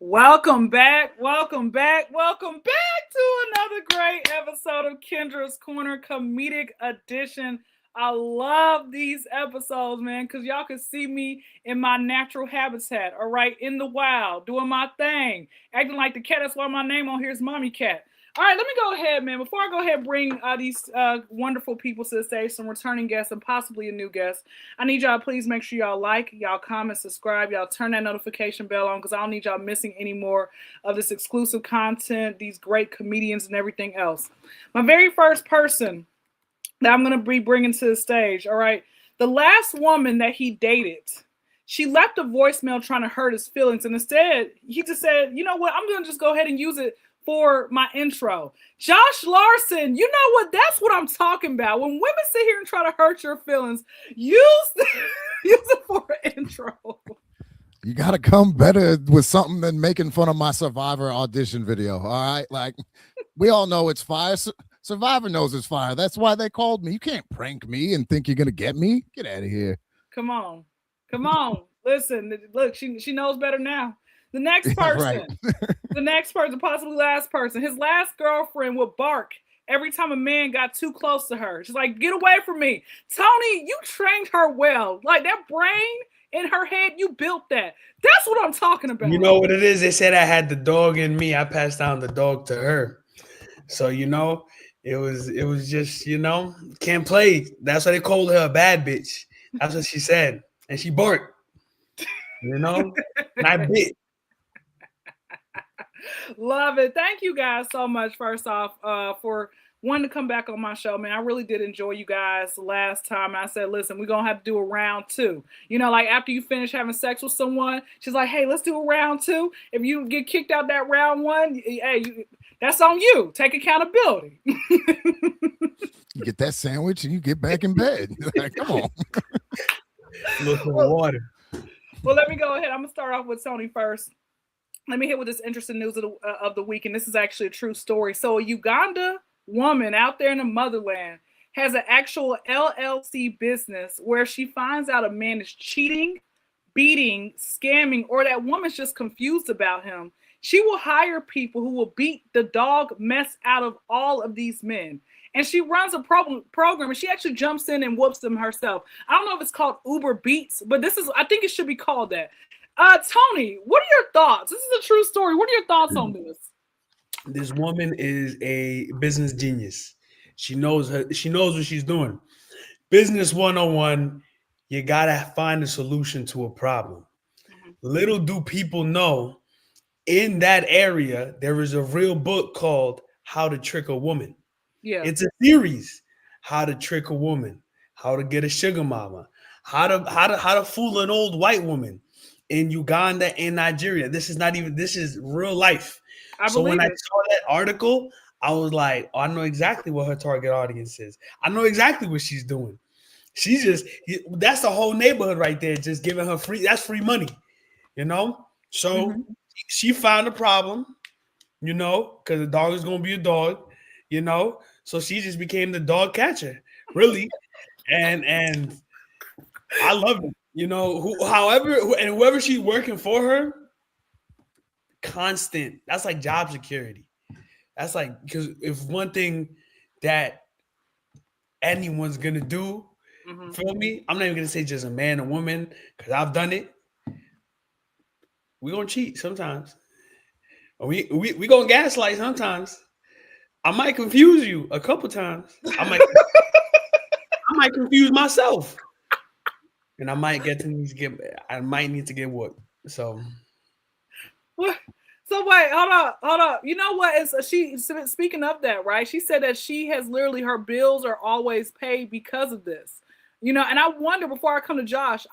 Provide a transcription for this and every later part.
Welcome back, welcome back, welcome back to another great episode of Kyndra's Corner Comedic Edition. I love these episodes, man, because y'all can see me in my natural habitat, all right, in the wild, doing my thing, acting like the cat. That's why my name on here is Mommy Cat. All right, let me go ahead, man. Before I go ahead and bring these wonderful people to the stage, some returning guests and possibly a new guest, I need y'all please make sure y'all like, y'all comment, subscribe, y'all turn that notification bell on because I don't need y'all missing any more of this exclusive content, these great comedians and everything else. My very first person that I'm going to be bringing to the stage, all right, the last woman that he dated, she left a voicemail trying to hurt his feelings, and instead he just said, you know what, I'm going to just go ahead and use it for my intro. Josh Larson, you know what? That's what I'm talking about. When women sit here and try to hurt your feelings, use it for an intro. You got to come better with something than making fun of my Survivor audition video. All right. Like, we all know it's fire. Survivor knows it's fire. That's why they called me. You can't prank me and think you're going to get me. Get out of here. Come on. Listen, look, she knows better now. The next person, right. the next person, possibly last person, his last girlfriend would bark every time a man got too close to her. She's like, get away from me. Tony, you trained her well. Like that brain in her head, you built that. That's what I'm talking about. You know what it is? They said I had the dog in me. I passed down the dog to her. So, it was just, can't play. That's why they called her a bad bitch. That's what she said. And she barked. And I bit. Love it. Thank you guys so much, first off, for wanting to come back on my show, man. I really did enjoy you guys last time. I said, listen, we're going to have to do a round two. Like after you finish having sex with someone, she's like, hey, let's do a round two. If you get kicked out that round one, hey, that's on you. Take accountability. You get that sandwich and you get back in bed. Like, come on. Look for water. Well, let me go ahead. I'm going to start off with Tony first. Let me hit with this interesting news of the week, and this is actually a true story. So a Uganda woman out there in the motherland has an actual LLC business where she finds out a man is cheating, beating, scamming, or that woman's just confused about him. She will hire people who will beat the dog mess out of all of these men. And she runs a program, and she actually jumps in and whoops them herself. I don't know if it's called Uber Beats, but I think it should be called that. Tony, what are your thoughts? This is a true story. What are your thoughts on this? This woman is a business genius. She knows what she's doing. Business 101, you gotta find a solution to a problem. Mm-hmm. Little do people know, in that area, there is a real book called How to Trick a Woman. Yeah. It's a series. How to Trick a Woman, how to get a sugar mama, how to fool an old white woman in Uganda and Nigeria. This is real life. So when I saw that article, I was like, oh, I know exactly what her target audience is. I know exactly what she's doing. That's the whole neighborhood right there, just giving her that's free money, So she found a problem, because the dog is going to be a dog, So she just became the dog catcher, really. And I love it. Whoever she's working for her, constant. That's like job security. That's like, because if one thing that anyone's gonna do, feel me? I'm not even gonna say just a man or woman, because I've done it. We're gonna cheat sometimes. We gonna gaslight sometimes. I might confuse you a couple times. I might confuse myself. And I might need to get what. So what? So wait, hold up. You know what? Speaking of that, right? She said that she has literally, her bills are always paid because of this. And I wonder, before I come to Josh,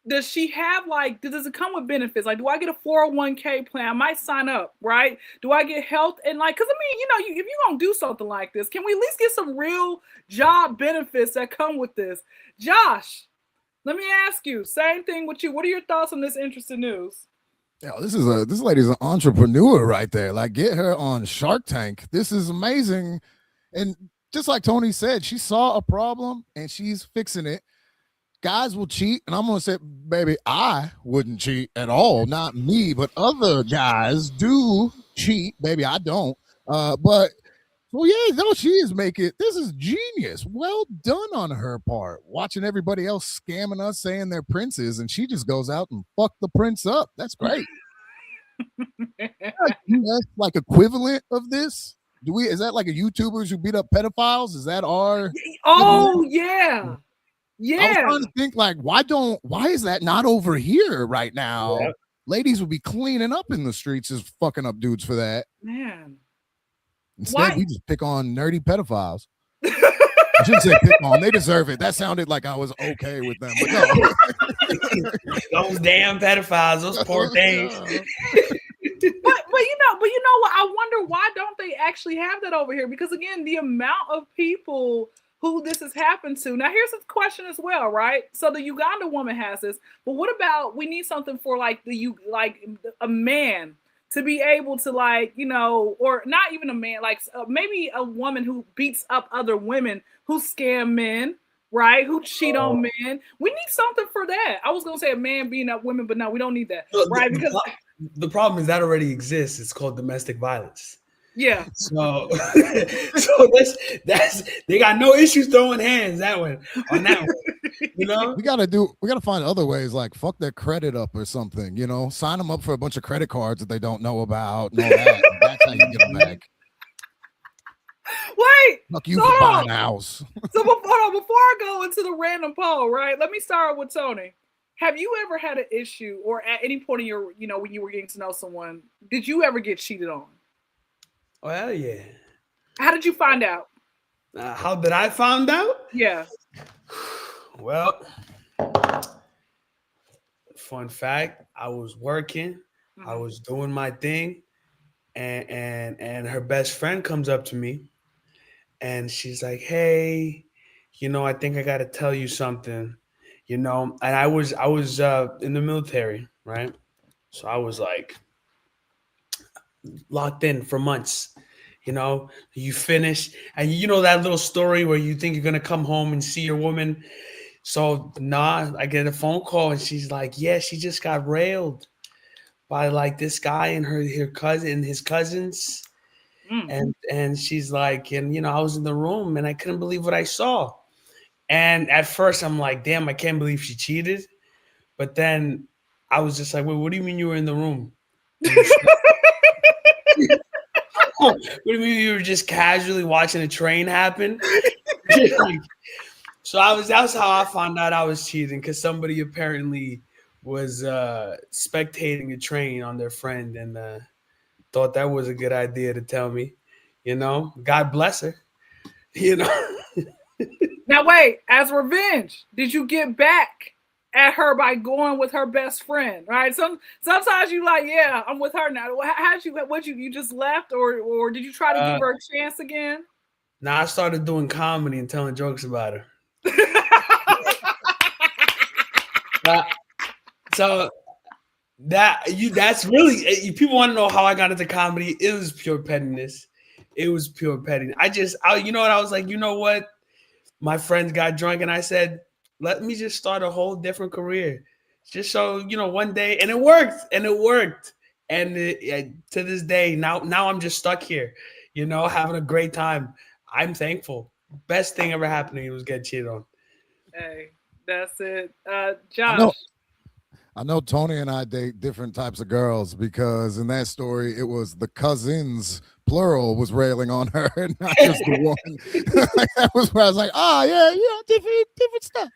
does she have does it come with benefits? Like, do I get a 401k plan? I might sign up, right? Do I get health? And because if you're going to do something like this, can we at least get some real job benefits that come with this? Josh, let me ask you, same thing with you. What are your thoughts on this interesting news? Yeah, this lady's an entrepreneur right there. Like, get her on Shark Tank. This is amazing. And just like Tony said, she saw a problem and she's fixing it. guys will cheat, and I'm gonna say, baby, I wouldn't cheat at all. Not me, but other guys do cheat. Baby, I don't. But well, yeah, no, she is making this is genius. Well done on her part. Watching everybody else scamming us, saying they're princes, and she just goes out and fuck the prince up. That's great. US like equivalent of this? Is that like a YouTubers who beat up pedophiles? Is that our Oh yeah. I was Yeah. trying to think like why is that not over here right now? Yep. Ladies would be cleaning up in the streets as fucking up dudes for that. Man. Instead, Why- we just pick on nerdy pedophiles. I shouldn't say pick on, they deserve it. That sounded like I was okay with them, but no. Those damn pedophiles, those poor things. but you know what? I wonder why don't they actually have that over here? Because again, the amount of people who this has happened to. Now, here's a question as well, right? So the Uganda woman has this, but what about we need something for like a man to be able to like, you know, or not even a man, like maybe a woman who beats up other women, who scam men, right? Who cheat on men. We need something for that. I was gonna say a man beating up women, but no, we don't need that, right? Because the problem is that already exists. It's called domestic violence. yeah. So that's they got no issues throwing hands on that one. You know, we gotta find other ways, like fuck their credit up or something, you know, sign them up for a bunch of credit cards that they don't know about and all that. That's how you get them back. Wait, Fuck you for buying a house. So before I go into the random poll, right? Let me start with Tony. Have you ever had an issue, or at any point in your, you know, when you were getting to know someone, did you ever get cheated on? Oh hell yeah. How did you find out? How did I find out? Yeah. Well, fun fact, I was working, I was doing my thing, and her best friend comes up to me and she's like, "Hey, you know, I think I got to tell you something." You know, and I was in the military, right? So I was like locked in for months. You know, you finish, and you know that little story where you think you're gonna come home and see your woman. So I get a phone call and she's like, "Yeah, she just got railed by like this guy and her cousin and his cousins." And she's like, and you know, I was in the room and I couldn't believe what I saw. And at first I'm like, damn, I can't believe she cheated. But then I was just like, wait, what do you mean you were in the room? What do you mean you were just casually watching a train happen? So that's how I found out I was cheating, because somebody apparently was spectating a train on their friend and thought that was a good idea to tell me. You know, God bless her. You know. Now wait, as revenge, did you get back at her by going with her best friend? Right. Sometimes you like, yeah, I'm with her now. You just left, or did you try to give her a chance again? Now I started doing comedy and telling jokes about her. So that's really, people want to know how I got into comedy. It was pure pettiness. It was pure pettiness. You know what? I was like, you know what? My friends got drunk and I said, let me just start a whole different career. Just so, you know, one day, and it worked. And to this day, now I'm just stuck here, you know, having a great time. I'm thankful. Best thing ever happened to me was get cheated on. Hey, that's it. Josh. I know Tony and I date different types of girls, because in that story, it was the cousins, plural, was railing on her, not just the one. That was where I was like, oh, yeah, different stuff.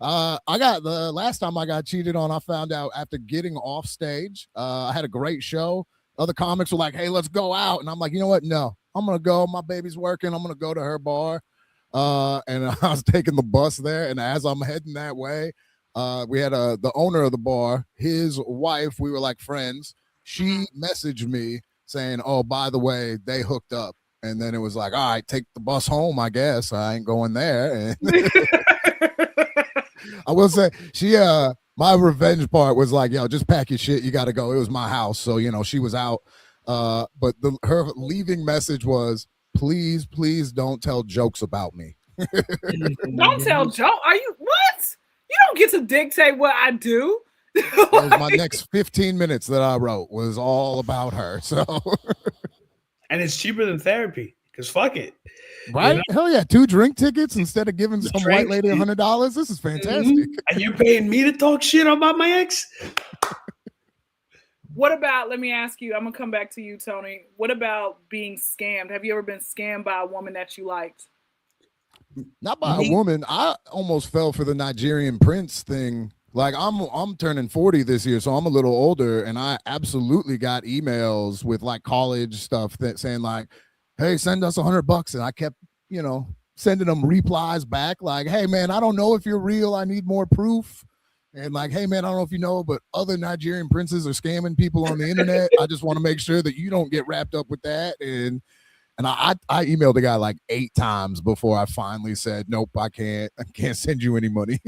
I got the last time I got cheated on, I found out after getting off stage. I had a great show. Other comics were like, hey, let's go out. And I'm like, you know what? No, I'm going to go. My baby's working. I'm going to go to her bar. And I was taking the bus there. And as I'm heading that way, we had the owner of the bar, his wife, we were like friends. She messaged me saying, oh, by the way, they hooked up. And then it was like, all right, take the bus home, I guess. I ain't going there. And I will say, my revenge part was like, yo, just pack your shit. You got to go. It was my house. So, you know, she was out. But her leaving message was, please don't tell jokes about me. Don't tell jokes. Are you, what? You don't get to dictate what I do. That was my next 15 minutes that I wrote was all about her. So, And it's cheaper than therapy because fuck it. right? You know? Hell yeah, 2 drink tickets instead of giving some white Drinks. lady $100. This is fantastic. Mhm. And you paying me to talk shit about my ex? What about, let me ask you, I'm going to come back to you, Tony. What about being scammed? Have you ever been scammed by a woman that you liked? Not by a woman. I almost fell for the Nigerian prince thing. Like I'm turning 40 this year, so I'm a little older, and I absolutely got emails with like college stuff that saying like, "Hey, send us $100," and I kept, sending them replies back like, "Hey man, I don't know if you're real. I need more proof." And like, "Hey man, I don't know if you know, but other Nigerian princes are scamming people on the internet. I just want to make sure that you don't get wrapped up with that." And I emailed the guy like 8 times before I finally said, "Nope, I can't send you any money."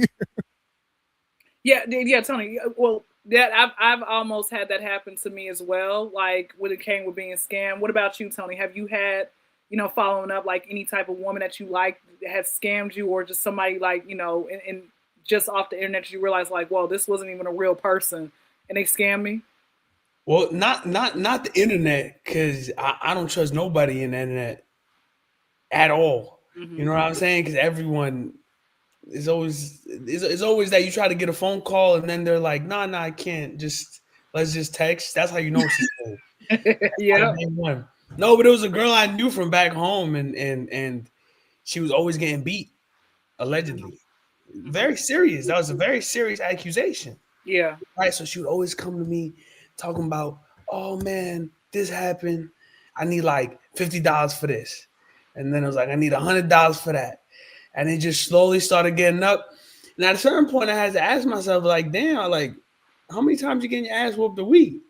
Yeah, Tony. Well, that I've almost had that happen to me as well. Like when it came with being scammed. What about you, Tony? Have you had, following up, like any type of woman that you like has scammed you, or just somebody like, and just off the internet you realize like, well, this wasn't even a real person and they scammed me? Well, not the internet, because I don't trust nobody in the internet at all. Mm-hmm. You know what I'm saying? Because everyone is always it's always that you try to get a phone call and then they're like, nah, I can't. Let's just text. That's how you know she's cool. Yeah. No, but it was a girl I knew from back home, and she was always getting beat, allegedly. Very serious. That was a very serious accusation. Yeah. Right. So she would always come to me talking about, oh man, this happened. I need like $50 for this. And then it was like, I need $100 for that. And it just slowly started getting up. And at a certain point, I had to ask myself, like, damn, like, how many times you getting your ass whooped a week?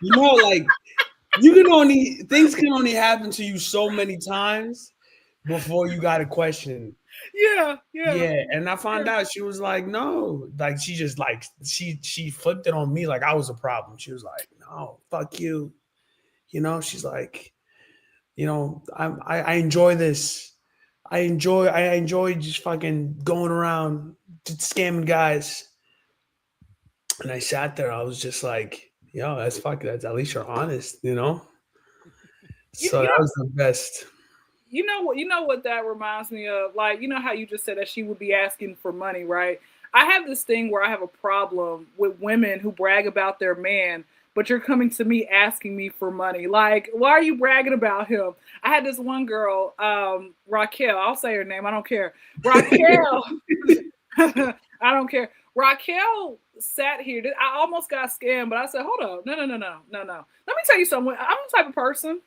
Like, things can only happen to you so many times before you got to question. Yeah. And I found out she was like, no, like she just like she flipped it on me like I was a problem. She was like, no, fuck you. She's like, I enjoy this. I enjoy just fucking going around scamming guys. And I sat there. I was just like, yo, that's at least you're honest, So that was the best. You know what that reminds me of? Like, how you just said that she would be asking for money, right? I have this thing where I have a problem with women who brag about their man, but you're coming to me asking me for money. Like, why are you bragging about him? I had this one girl, Raquel. I'll say her name. I don't care. Raquel. I don't care. Raquel sat here. I almost got scammed, but I said, hold up. No. Let me tell you something. I'm the type of person,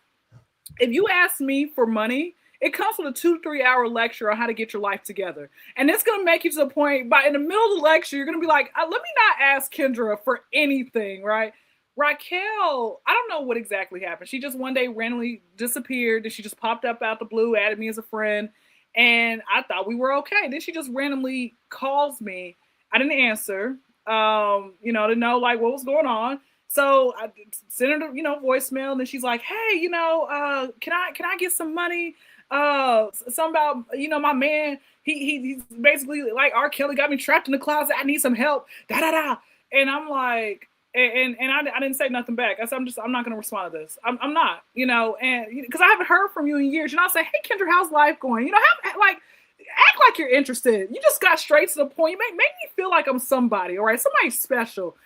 if you ask me for money, it comes with a 2-3 hour lecture on how to get your life together. And it's going to make you to the point, in the middle of the lecture, you're going to be like, let me not ask Kyndra for anything, right? Raquel, I don't know what exactly happened. She just one day randomly disappeared. And she just popped up out the blue, added me as a friend. And I thought we were okay. Then she just randomly calls me. I didn't answer, to know like what was going on. So I sent her, voicemail, and then she's like, "Hey, can I get some money? Something about, my man. He's basically like R. Kelly got me trapped in the closet. I need some help. Da da da." And I'm like, and I didn't say nothing back. I said, I'm not going to respond to this. I'm not, and because I haven't heard from you in years. I say, "Hey, Kyndra, how's life going? Act like you're interested. You just got straight to the point. You make me feel like I'm somebody, all right, somebody special."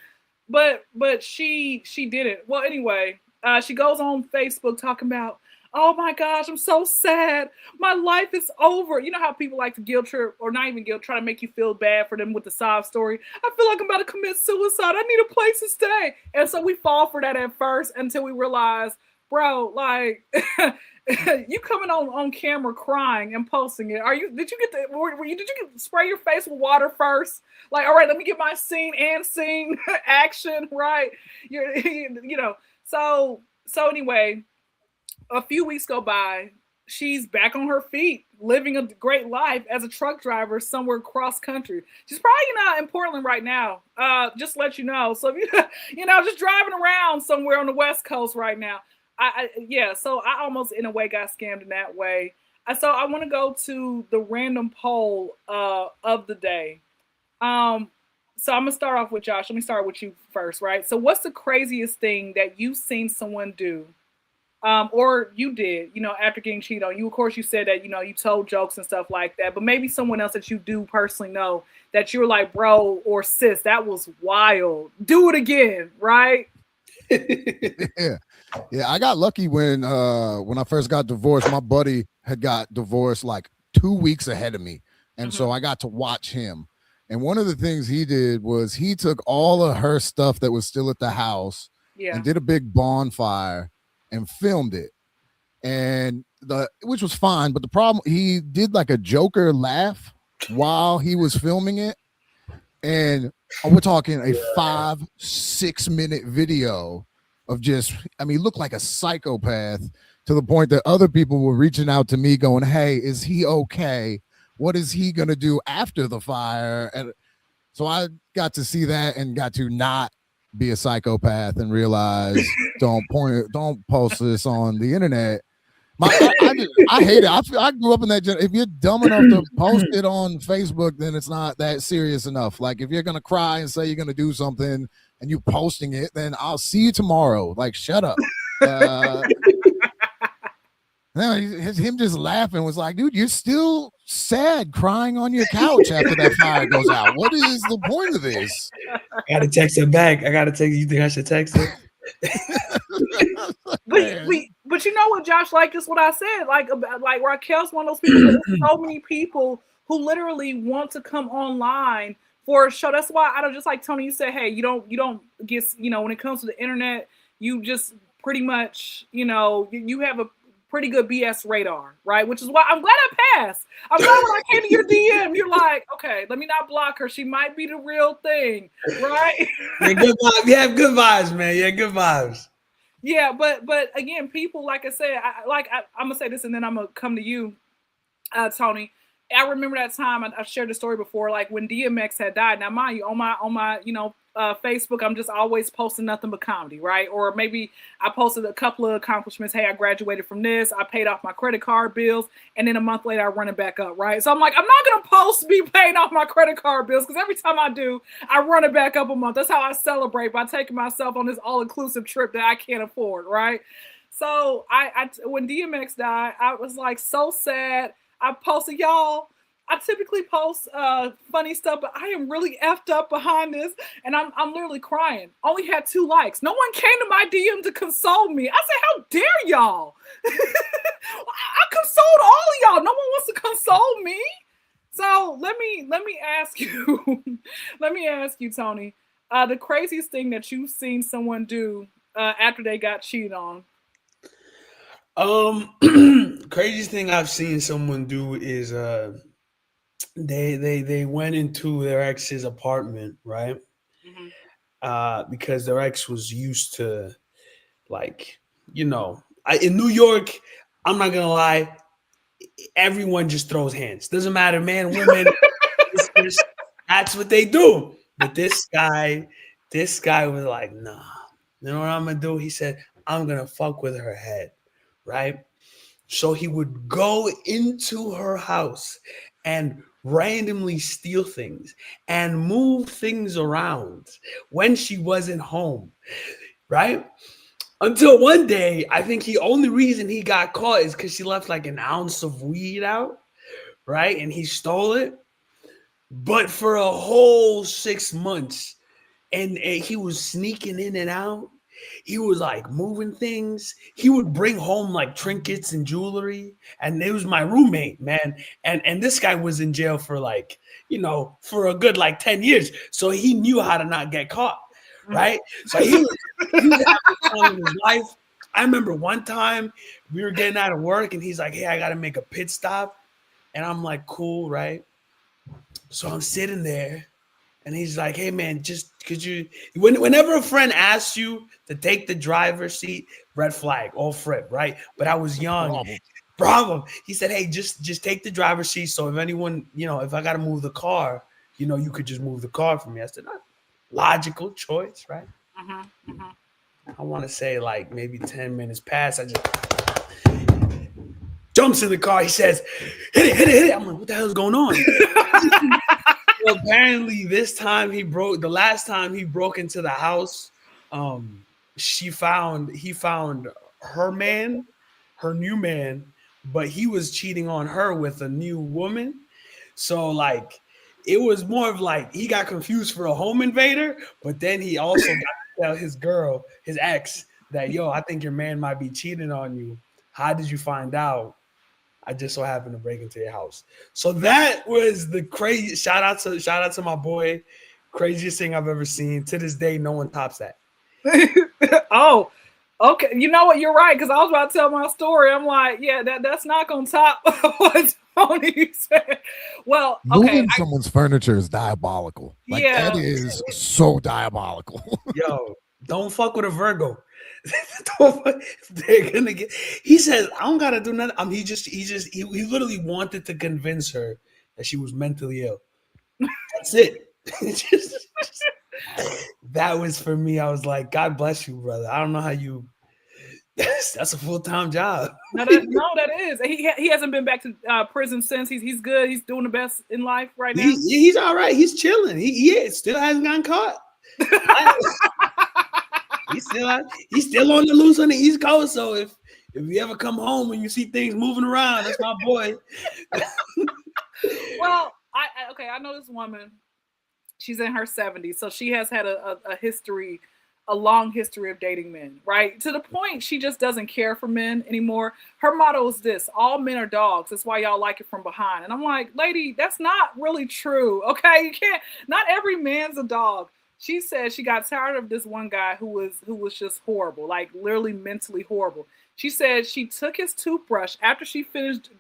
But she didn't. Well, anyway, she goes on Facebook talking about, "Oh my gosh, I'm so sad. My life is over." You know how people like to guilt trip, or not even guilt, try to make you feel bad for them with the sob story. "I feel like I'm about to commit suicide. I need a place to stay." And so we fall for that at first until we realize, bro, like you coming on camera crying and posting it. Did you spray your face with water first? Like, all right, let me get my scene action, right? So anyway, a few weeks go by. She's back on her feet, living a great life as a truck driver somewhere cross country. She's probably not in Portland right now. Just to let you know. So if just driving around somewhere on the West Coast right now. So I almost in a way got scammed in that way. So I want to go to the random poll of the day. Um, so I'm gonna start off with Josh. Let me start with you first, right? So what's the craziest thing that you've seen someone do, or you did, after getting cheated on? You, of course, you said that you told jokes and stuff like that, but maybe someone else that you do personally know that you're like, bro or sis, that was wild. Do it again, right? Yeah. Yeah, I got lucky when I first got divorced. My buddy had got divorced like 2 weeks ahead of me. And Hmm. so I got to watch him. And one of the things he did was he took all of her stuff that was still at the house Yeah. and did a big bonfire and filmed it. And the which was fine, but the problem, he did like a Joker laugh while he was filming it. And we're talking a 5-6 minute video of just, I mean, looked like a psychopath, to the point that other people were reaching out to me going, hey, is he okay? What is he going to do after the fire? And so I got to see that and got to not be a psychopath and realize don't post this on the internet. I hate it. I grew up in that. If you're dumb enough to post it on Facebook, then it's not that serious enough. Like if you're gonna cry and say you're gonna do something and you posting it, then I'll see you tomorrow. Like shut up. No, him just laughing was like, dude, you're still sad, crying on your couch after that fire goes out. What is the point of this? I gotta text her back. I gotta text. You think I should text her? But you know what, Josh? Like just what I said. Like Raquel's one of those people. There's so many people who literally want to come online for a show. That's why I don't, just like Tony. You said, hey, you don't get, when it comes to the internet, you just pretty much, you have a pretty good BS radar, right? Which is why I'm glad I passed. I'm glad when I came to your DM, you're like, okay, let me not block her. She might be the real thing, right? Yeah, good vibes. You have good vibes, man. Yeah, good vibes. Yeah, but again, people, like I said, I'm gonna say this, and then I'm gonna come to you, Tony. I remember that time I shared the story before, like when DMX had died. Now, mind you, on my Facebook, I'm just always posting nothing but comedy, right? Or maybe I posted a couple of accomplishments. Hey, I graduated from this. I paid off my credit card bills, and then a month later, I run it back up, right? So I'm like, I'm not gonna post me paying off my credit card bills because every time I do, I run it back up a month. That's how I celebrate, by taking myself on this all-inclusive trip that I can't afford, right? So I when DMX died, I was like so sad. I posted, y'all, I typically post funny stuff, but I am really effed up behind this, and I'm literally crying. Only had 2 likes. No one came to my DM to console me. I said, how dare y'all? I consoled all of y'all. No one wants to console me. So let me ask you, let me ask you, Tony, the craziest thing that you've seen someone do after they got cheated on. Craziest thing I've seen someone do is they went into their ex's apartment, right? Mm-hmm. Because their ex was used to, like, in New York, I'm not gonna lie, everyone just throws hands. Doesn't matter, man, women. That's what they do. But this guy was like, nah. You know what I'm gonna do? He said, I'm gonna fuck with her head, right? So he would go into her house and randomly steal things and move things around when she wasn't home, right? Until one day, I think the only reason he got caught is because she left like an ounce of weed out, right? And he stole it. But for a whole 6 months, and he was sneaking in and out. He was like moving things. He would bring home like trinkets and jewelry. And it was my roommate, man. And this guy was in jail for like, for a good like 10 years. So he knew how to not get caught, right? So he was having fun with his life. I remember one time we were getting out of work and he's like, hey, I got to make a pit stop. And I'm like, cool, right? So I'm sitting there. And he's like, hey, man, just could you, whenever a friend asks you to take the driver's seat, red flag, all flip, right? But I was young. Problem. He said, hey, just take the driver's seat. So if anyone, if I got to move the car, you could just move the car for me. I said, logical choice, right? Mm-hmm. Mm-hmm. I want to say like maybe 10 minutes past. Jumps in the car. He says, hit it, hit it, hit it. I'm like, what the hell is going on? Well, apparently this time the last time he broke into the house, he found her man, her new man, but he was cheating on her with a new woman. So like it was more of like he got confused for a home invader, but then he also got to tell his girl, his ex, that yo, I think your man might be cheating on you. How did you find out? I just so happened to break into your house. So that was the crazy shout out to my boy. Craziest thing I've ever seen. To this day, no one tops that. Oh, okay. You know what? You're right. Because I was about to tell my story. I'm like, yeah, that's not gonna top what Tony said. Well, okay. Moving someone's furniture is diabolical. Like that is so diabolical. Yo, don't fuck with a Virgo. They're gonna get. He says, I don't gotta do nothing. He literally wanted to convince her that she was mentally ill. That's it. That was for me. I was like, God bless you, brother. I don't know how you. That's a full-time job. No, that is. He hasn't been back to prison since. He's good. He's doing the best in life right now. He's all right. He's chilling. He still hasn't gotten caught. He's still on the loose on the East Coast. So if you ever come home and you see things moving around, that's my boy. Well, I know this woman. She's in her 70s, so she has had a long history of dating men, right? To the point she just doesn't care for men anymore. Her motto is this: all men are dogs. That's why y'all like it from behind. And I'm like, lady, that's not really true. Okay, you can't. Not every man's a dog. She said she got tired of this one guy who was just horrible, like literally mentally horrible. She said she took his toothbrush after she finished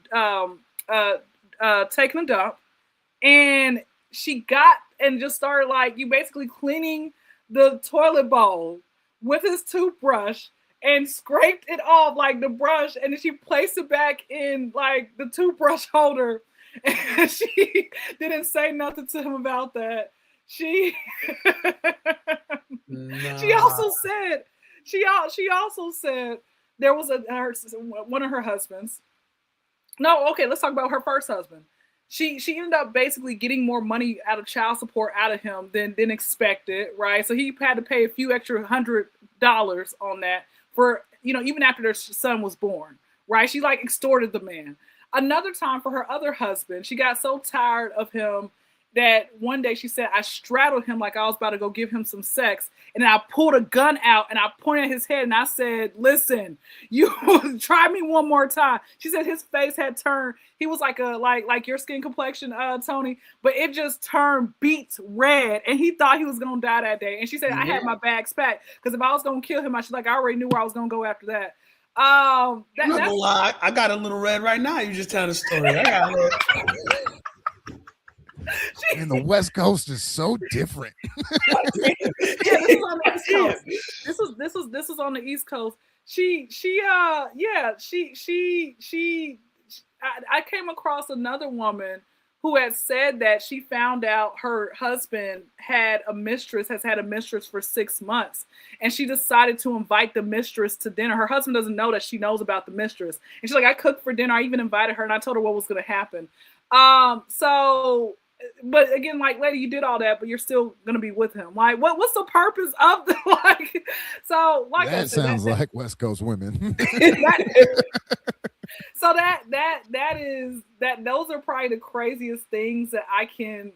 taking a dump, and she got and just started like you basically cleaning the toilet bowl with his toothbrush and scraped it off like the brush, and then she placed it back in like the toothbrush holder, and she didn't say nothing to him about that. She also said there was one of her husbands. No, okay, let's talk about her first husband. She ended up basically getting more money out of child support out of him than expected, right? So he had to pay a few extra $100 on that for, even after their son was born, right? She like extorted the man. Another time for her other husband, she got so tired of him that one day she said, I straddled him like I was about to go give him some sex. And I pulled a gun out and I pointed at his head and I said, listen, you try me one more time. She said his face had turned. He was like like your skin complexion, Tony, but it just turned beets red. And he thought he was going to die that day. And she said, I had my bags packed because if I was going to kill him, I already knew where I was going to go after that. I'm not gonna lie. I got a little red right now. You just telling the story. I got red. And the West Coast is so different. This is on the East Coast. This was on the East Coast. I came across another woman who had said that she found out her husband has had a mistress for 6 months, and she decided to invite the mistress to dinner. Her husband doesn't know that she knows about the mistress, and she's like, I cooked for dinner. I even invited her, and I told her what was going to happen. But again, like, lady, you did all that, but you're still gonna be with him. Like, what's the purpose of the like? So, like, that sounds like West Coast women. So those are probably the craziest things that I can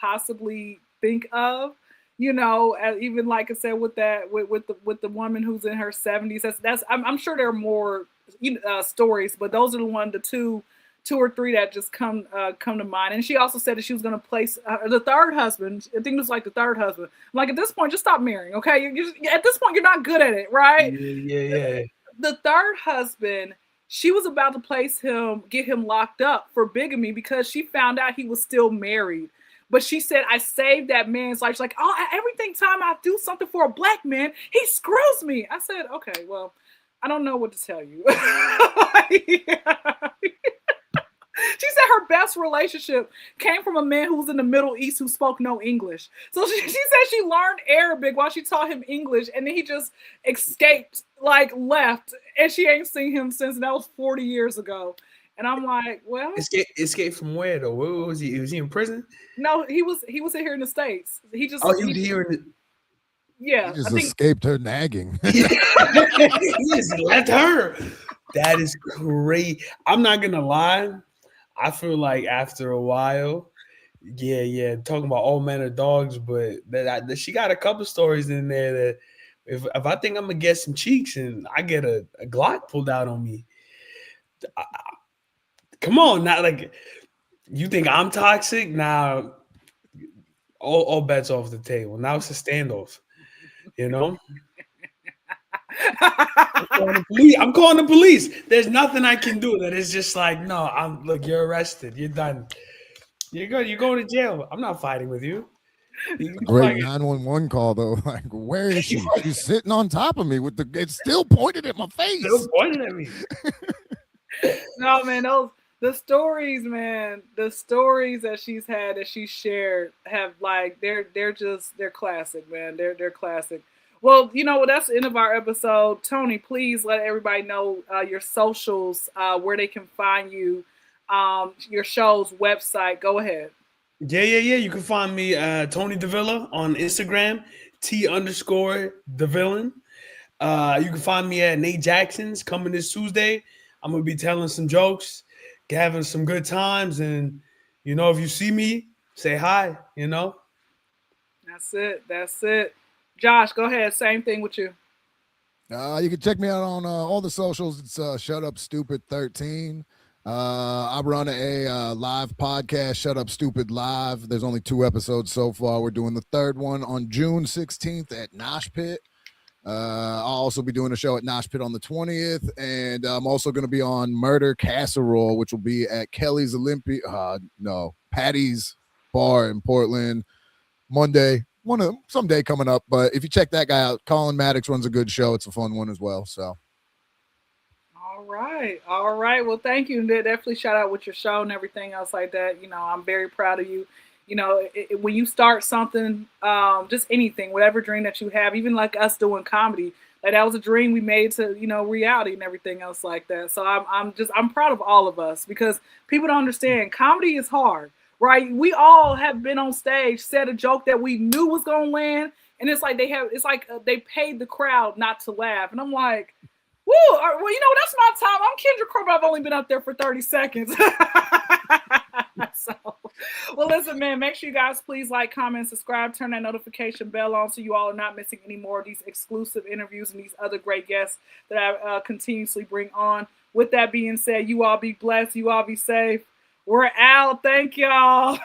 possibly think of. Even like I said with the woman who's in her 70s. I'm sure there are more stories, but those are the two or three that just come to mind. And she also said that she was going to place the third husband. I think it was like the third husband. I'm like, at this point, just stop marrying, okay? At this point, you're not good at it, right? Yeah. The third husband, she was about to get him locked up for bigamy because she found out he was still married. But she said, I saved that man's life. She's like, every time I do something for a black man, he screws me. I said, okay, well, I don't know what to tell you. She said her best relationship came from a man who was in the Middle East who spoke no English. So she said she learned Arabic while she taught him English, and then he just escaped, like left, and she ain't seen him since. And that was 40 years ago. And I'm like, well, Escape from where though? Where was he? Was he in prison? no, he was here in the States. He just he was here in the. Yeah, he just escaped her nagging. He just left her. That is great. I'm not gonna lie. I feel like after a while, yeah, talking about all men are dogs, but that she got a couple stories in there that if I think I'm gonna get some cheeks and I get a Glock pulled out on me, come on, not like you think I'm toxic now. All bets off the table. Now it's a standoff. You know. I'm calling the police. There's nothing I can do. That is just like, no, look, you're arrested. You're done. You're going to jail. I'm not fighting with you. Great 911 call though. Like, where is she? She's sitting on top of me with it's still pointed at my face. Still pointed at me. No, man, the stories, man, the stories that she's had, that she shared, have like they're classic, man. They're classic. Well, that's the end of our episode. Tony, please let everybody know your socials, where they can find you, your show's website. Go ahead. Yeah. You can find me Tony Davila on Instagram, T_Davillain. You can find me at Nate Jackson's coming this Tuesday. I'm gonna be telling some jokes, having some good times, and if you see me, say hi. That's it. Josh, go ahead. Same thing with you. You can check me out on all the socials. It's Shut Up Stupid 13. I run a live podcast, Shut Up Stupid Live. There's only 2 episodes so far. We're doing the 3rd one on June 16th at Nosh Pit. I'll also be doing a show at Nosh Pit on the 20th, and I'm also going to be on Murder Casserole, which will be at Kelly's Patty's Bar in Portland Monday. Someday coming up, but if you check that guy out, Colin Maddox runs a good show. It's a fun one as well. So, all right. Well, thank you, and definitely shout out with your show and everything else like that. I'm very proud of you. When you start something, just anything, whatever dream that you have, even like us doing comedy, like that was a dream we made to reality and everything else like that. So I'm proud of all of us, because people don't understand comedy is hard. Right, we all have been on stage, said a joke that we knew was gonna land, and it's like they paid the crowd not to laugh, and I'm like, woo! Well, that's my time. I'm Kyndra Crump. I've only been up there for 30 seconds. So, well, listen, man. Make sure you guys please like, comment, subscribe, turn that notification bell on, so you all are not missing any more of these exclusive interviews and these other great guests that I continuously bring on. With that being said, you all be blessed. You all be safe. We're out. Thank y'all.